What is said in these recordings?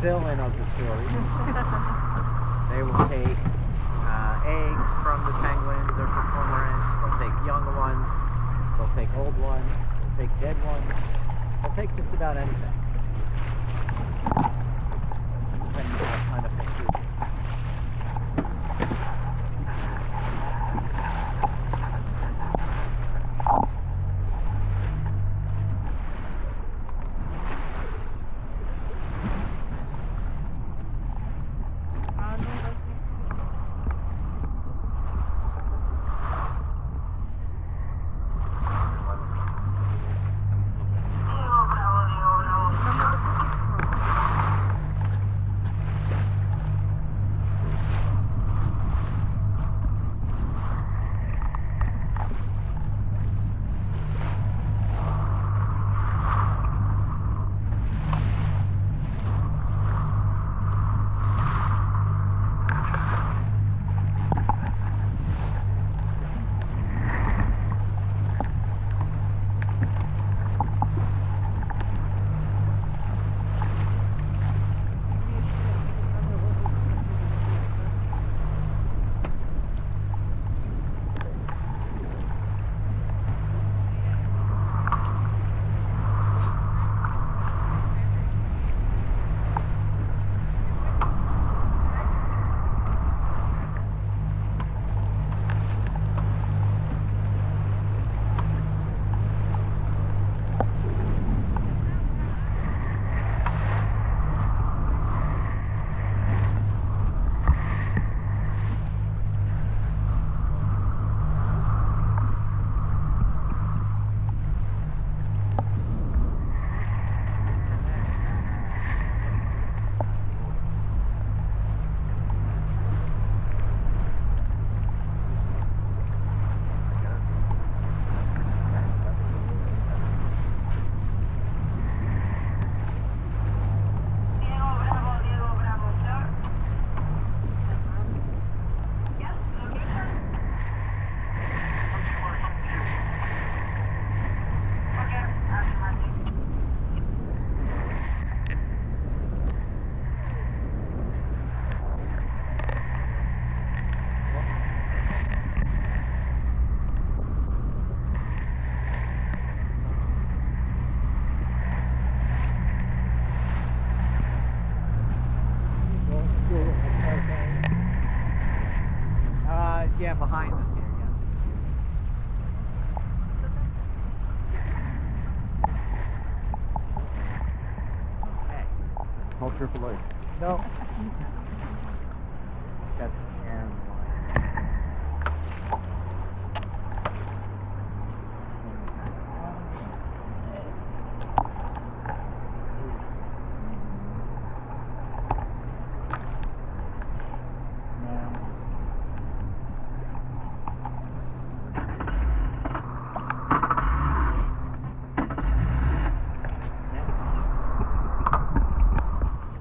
villain of the story. They will take eggs from the penguins or from cormorants. They'll take young ones. They'll take old ones. They'll take dead ones. They'll take just about anything. Depending on what kind of fish it is. Yeah, behind us here, yeah. Okay. Call AAA. No. That's Aaron.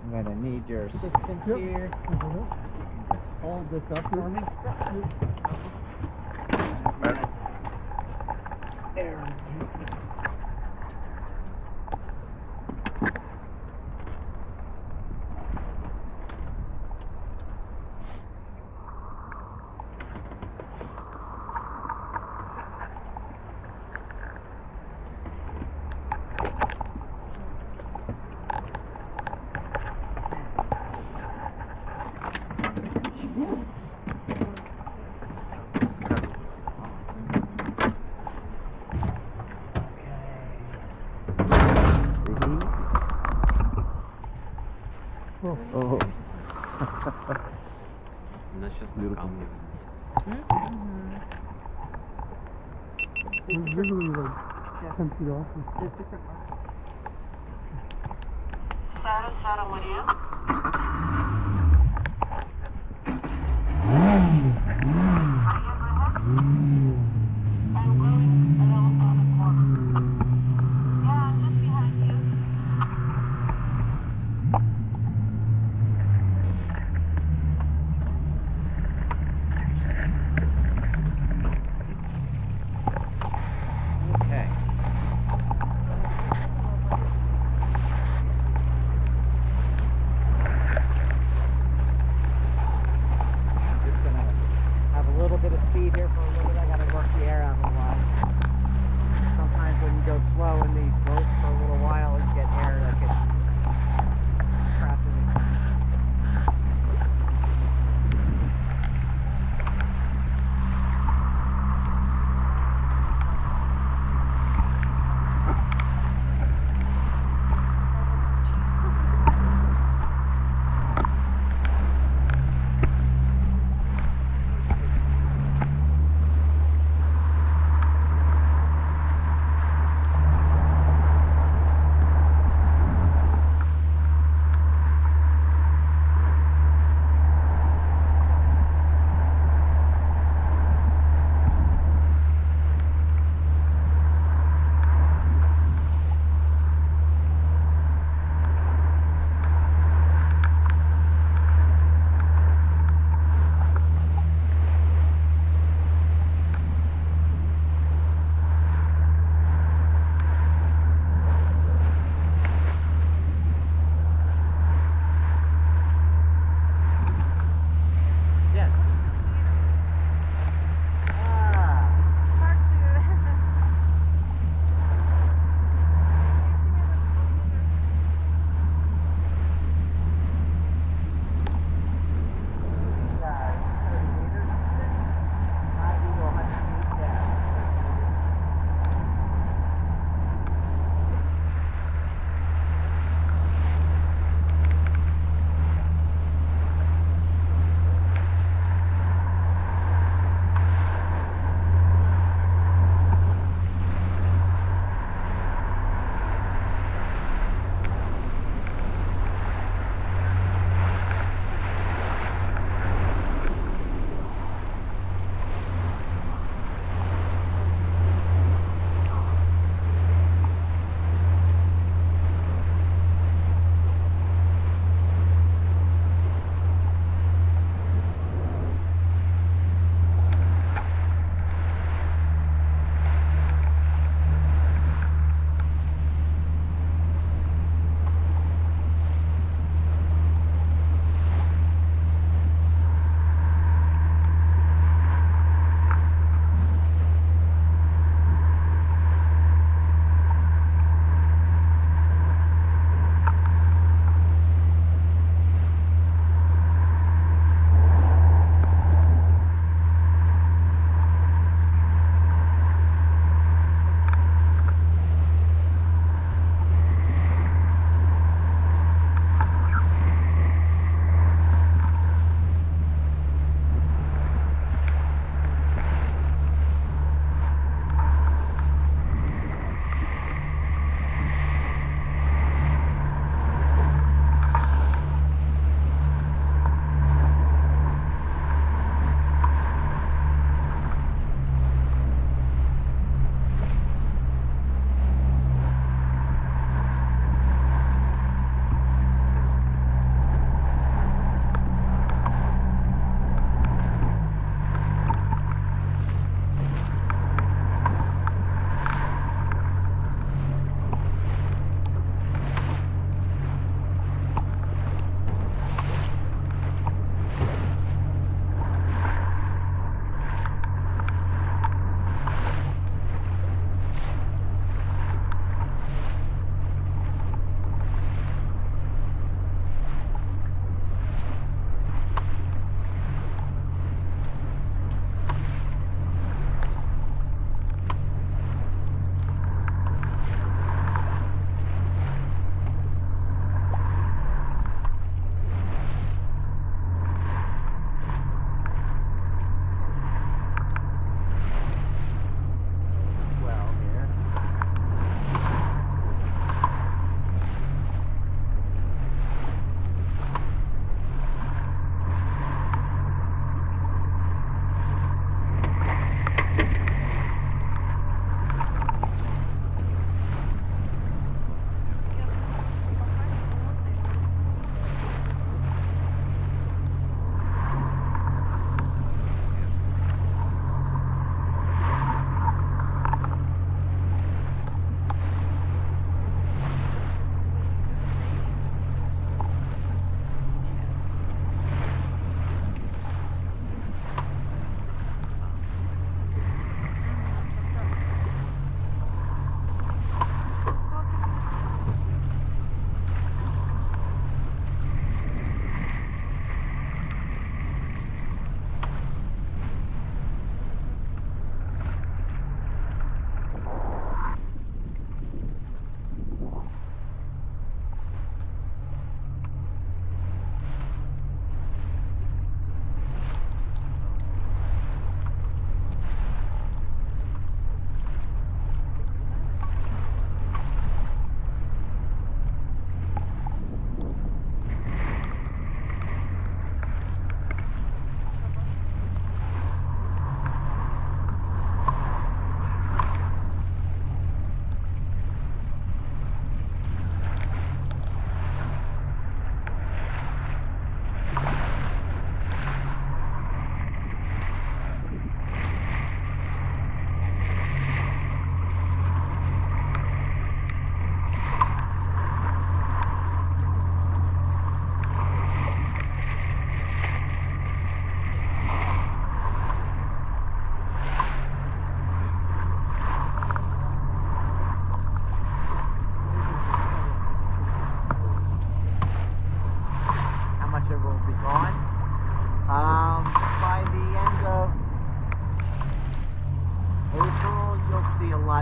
I'm gonna need your assistance here. Just hold this up for me. Aaron. Oh. Она сейчас на Beautiful. камне. Sarah, what are you? I'm going around the corner. Yeah, I'm just behind you. Okay.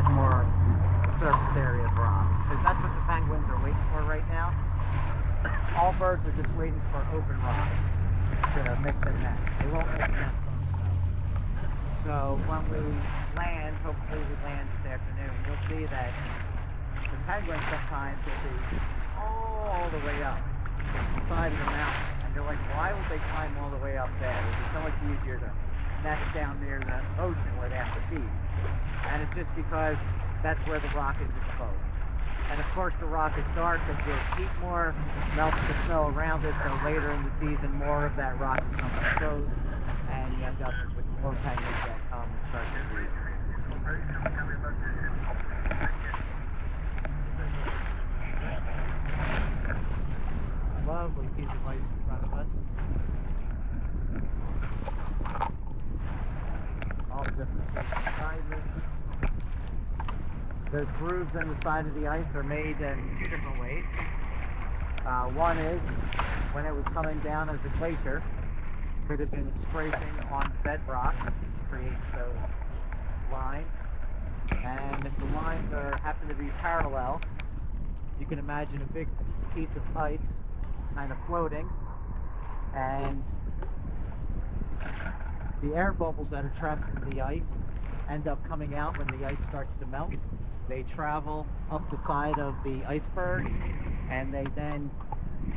lot more surface area of rock. Because that's what the penguins are waiting for right now. All birds are just waiting for open rock to mix their nest. They won't make nest on snow. So when we land, hopefully we land this afternoon, you'll see that the penguins sometimes will be all the way up the side of the mountain. And you're like, why would they climb all the way up there? It would be so much easier to nest down near the ocean where they have to feed. And it's just because that's where the rock is exposed. And of course the rock is dark as the heat more melts the snow around it, so later in the season more of that rock becomes exposed, and you end up with more penguins that come and start to breed. Lovely piece of ice in front of us. All different shapes and sizes. Those grooves in the side of the ice are made in two different ways. One is when it was coming down as a glacier, could have been scraping on bedrock to create those lines. And if the lines happen to be parallel, you can imagine a big piece of ice kind of floating, and the air bubbles that are trapped in the ice end up coming out when the ice starts to melt. They travel up the side of the iceberg, and they then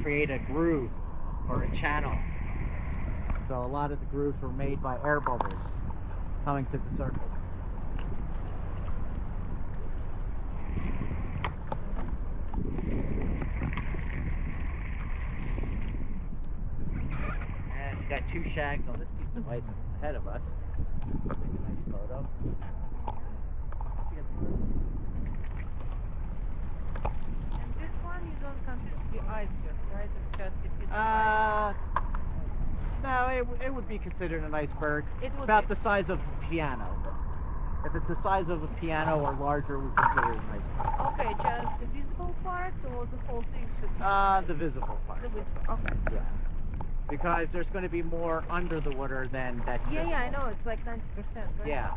create a groove or a channel. So a lot of the grooves were made by air bubbles coming to the surface. And we got two shags on this piece of ice ahead of us. Take a nice photo. You don't consider the ice cube, right? It's just a piece of ice. No, it would be considered an iceberg. It would About be. the size of a piano. If it's the size of a piano or larger, we consider it an iceberg. Okay, just the visible part or the whole thing should be? The visible part. The visible, okay. Yeah. Because there's going to be more under the water than that's visible. Yeah, I know, it's like 90%, right? Yeah.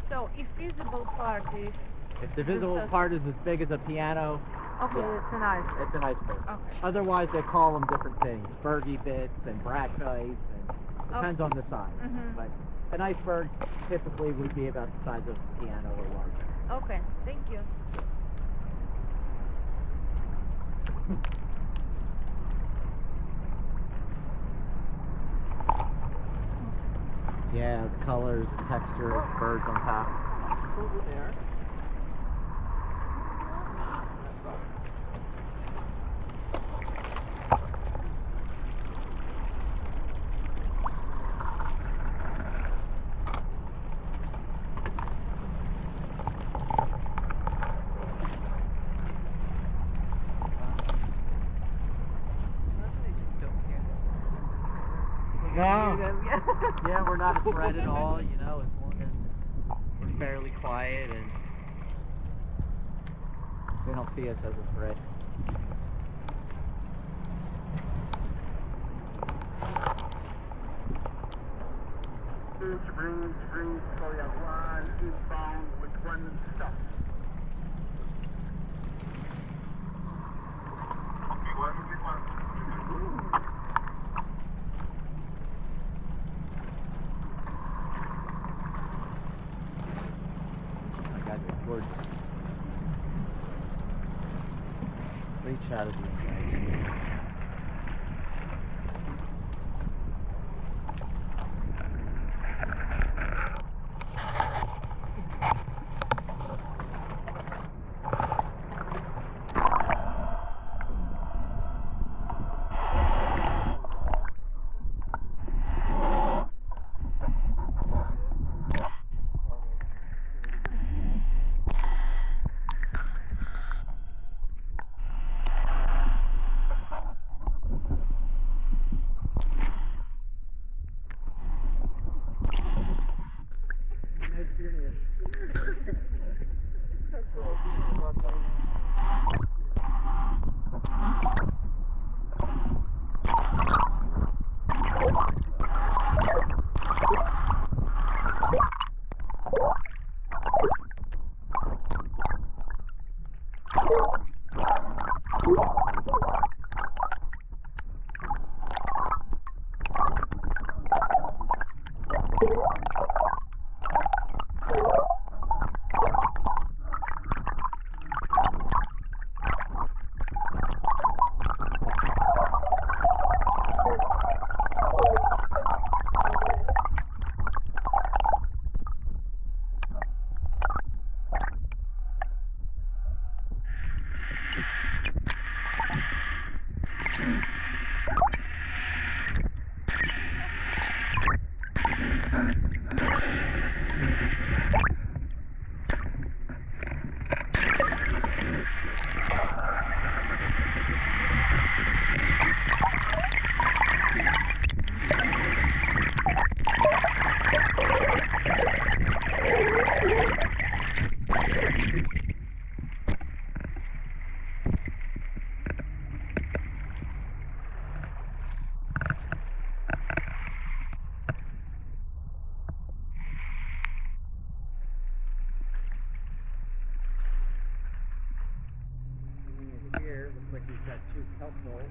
So if visible part is... If the visible part is as big as a piano, Okay, yeah, it's an iceberg. it's an iceberg. Okay. Otherwise, they call them different things. Bergy bits and brack ice, and depends on the size. Mhm. But an iceberg typically would be about the size of a piano or larger. Okay, thank you. Yeah, the colors, the texture, birds on top. Over there. No. Yeah, we're not a threat at all, you know, as long as we're fairly quiet and they don't see us as a threat. Spring, Gouvernoren inbound with one stop. Gorgeous. Great shot of these guys. Here, looks like we've got 2 kelp bowls.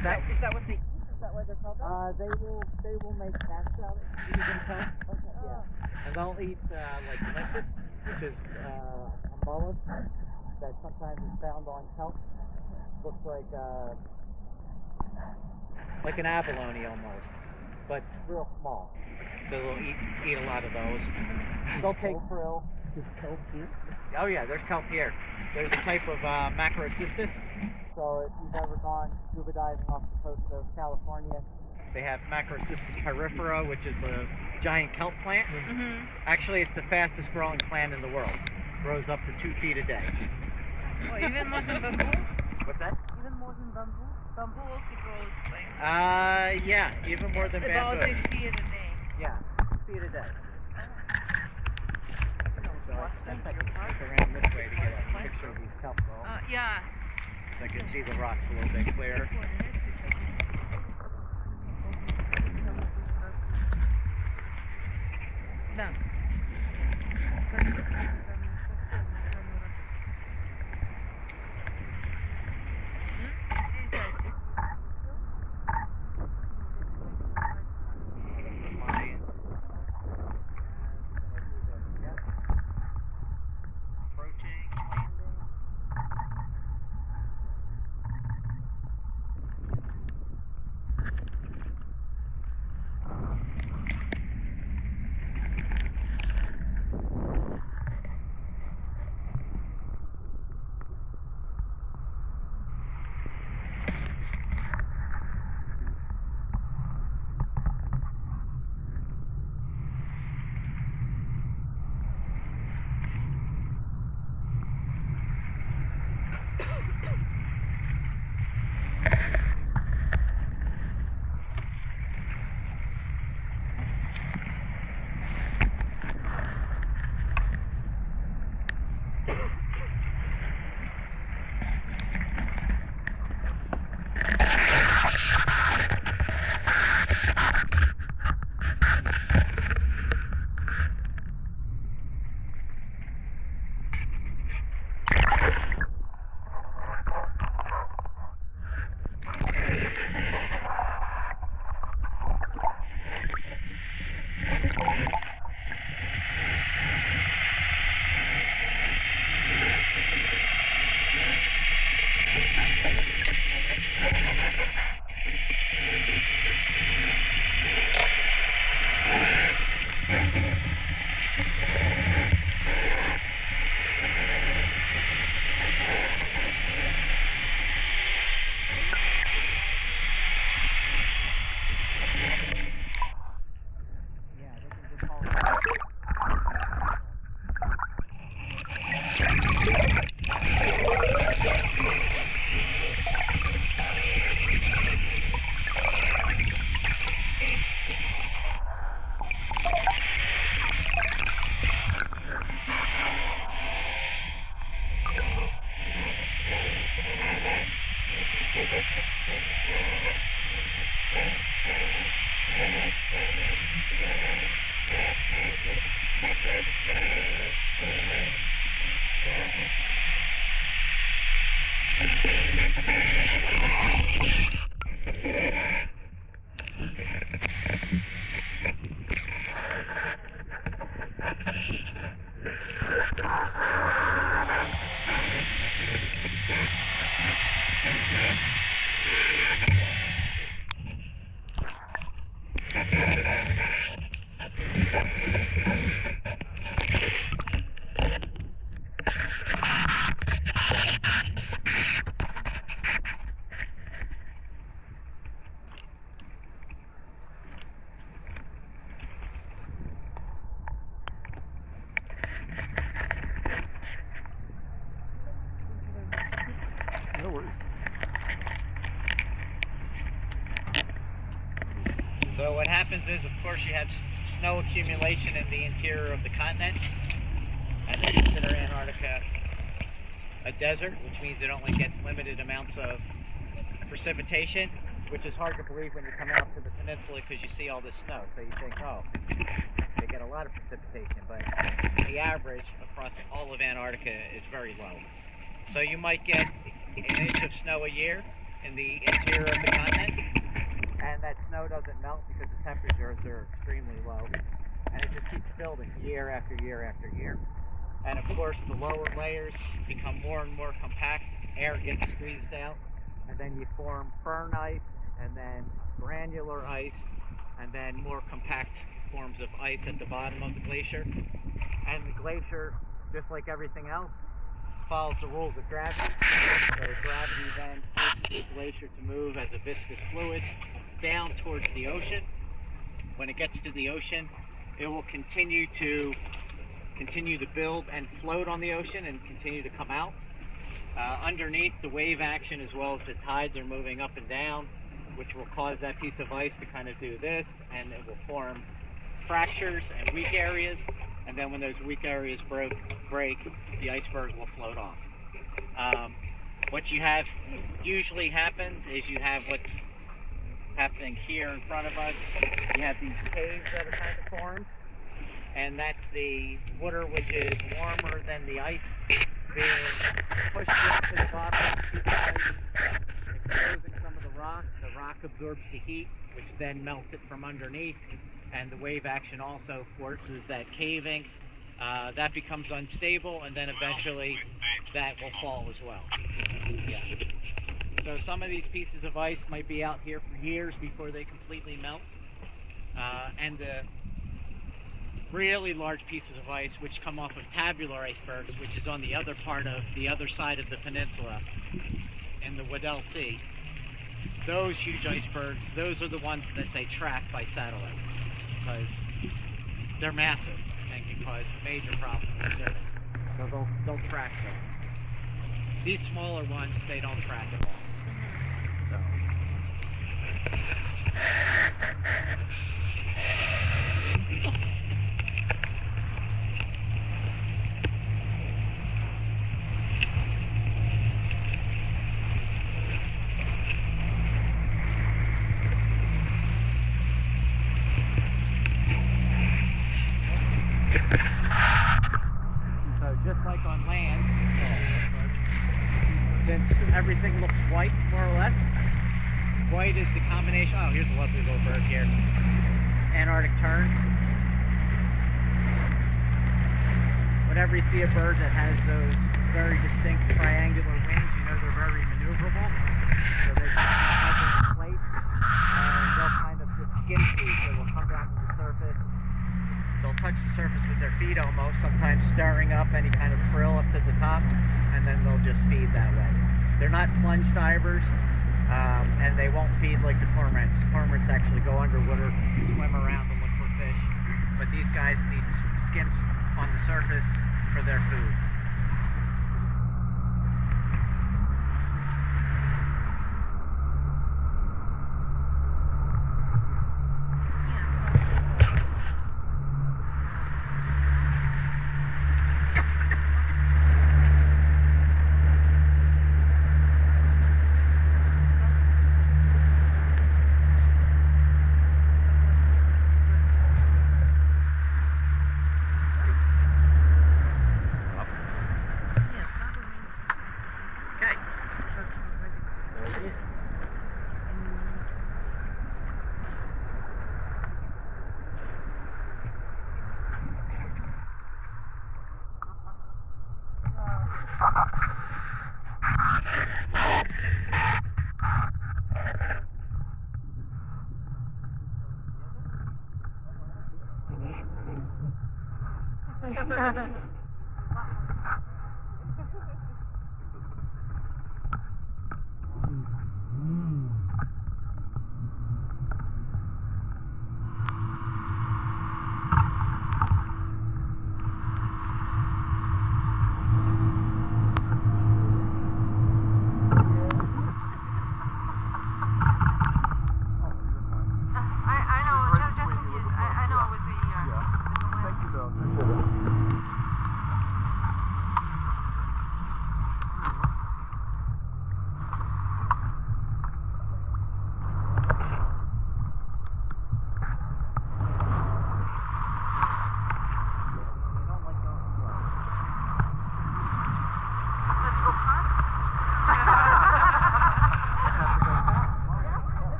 Is that what they eat? Is that why they're called that? They will make nests out of it using kelp. Yeah. And they'll eat like limpets, which is a mollusk that sometimes is found on kelp. Looks like an abalone almost, but real small. So they'll eat a lot of those. They'll take krill. There's kelp here. Oh yeah, there's kelp here. There's a type of Macrocystis. So if you've ever gone scuba diving off the coast of California, they have Macrocystis pyrifera, which is a giant kelp plant. Mm-hmm. Actually, it's the fastest growing plant in the world. Grows up to 2 feet a day. Oh, even more than bamboo? What's that? Even more than bamboo? Bamboo also grows like Yeah, even more than about bamboo. 2 feet a day. Yeah, 2 feet a day. So I think I can stick around this way to get a picture of these kelp balls. Yeah. So I can see the rocks a little bit clearer. Да. No worries. So what happens is, of course, you have snow accumulation in the interior of the continent, and they consider Antarctica a desert, which means it only gets limited amounts of precipitation, which is hard to believe when you come out to the peninsula because you see all this snow. So you think, oh, they get a lot of precipitation, but the average across all of Antarctica is very low. So you might get an inch of snow a year in the interior of the continent, and that snow doesn't melt because the temperatures are extremely low, and it just keeps building year after year after year. And of course the lower layers become more and more compact, air gets squeezed out, and then you form firn ice, and then granular ice, and then more compact forms of ice at the bottom of the glacier. And the glacier, just like everything else, follows the rules of gravity. So gravity then forces the glacier to move as a viscous fluid down towards the ocean. When it gets to the ocean, it will continue to build and float on the ocean and continue to come out. Underneath, the wave action as well as the tides are moving up and down, which will cause that piece of ice to kind of do this, and it will form fractures and weak areas, and then when those weak areas break, the iceberg will float off. What you have usually happens is you have what's happening here in front of us. You have these caves that are kind of formed, and that's the water which is warmer than the ice being pushed into the bottom of the ice, exposing some of the rock. The rock absorbs the heat, which then melts it from underneath, and the wave action also forces that caving. That becomes unstable, and then eventually that will fall as well. Yeah. So some of these pieces of ice might be out here for years before they completely melt. And the really large pieces of ice which come off of tabular icebergs, which is on the other side of the peninsula in the Weddell Sea, those huge icebergs, those are the ones that they track by satellite because they're massive and can cause major problems. So they'll track those. These smaller ones, they don't track at all. So. So just like on land, since everything looks white more or less, white is the combination. Oh, here's a lovely little bird here. Antarctic tern. Whenever you see a bird that has those very distinct triangular wings, you know they're very maneuverable. So they can hover in place, and they'll kind of just skim feed. So they'll come down to the surface. They'll touch the surface with their feet almost, sometimes stirring up any kind of krill up to the top, and then they'll just feed that way. They're not plunge divers, and they won't feed like the cormorants. Cormorants actually go underwater, swim around and look for fish, but these guys need to skim on the surface for their food.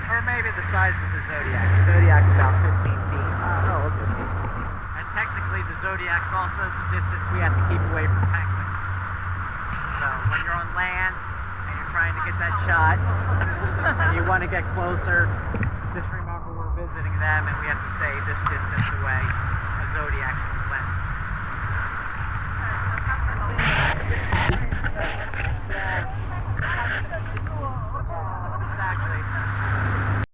Or maybe the size of the Zodiac. The Zodiac's about 15 feet. Oh, okay. And technically the Zodiac's also the distance we have to keep away from penguins. So when you're on land and you're trying to get that shot and you want to get closer, just remember we're visiting them and we have to stay this distance away. A Zodiac from the left. Exactly.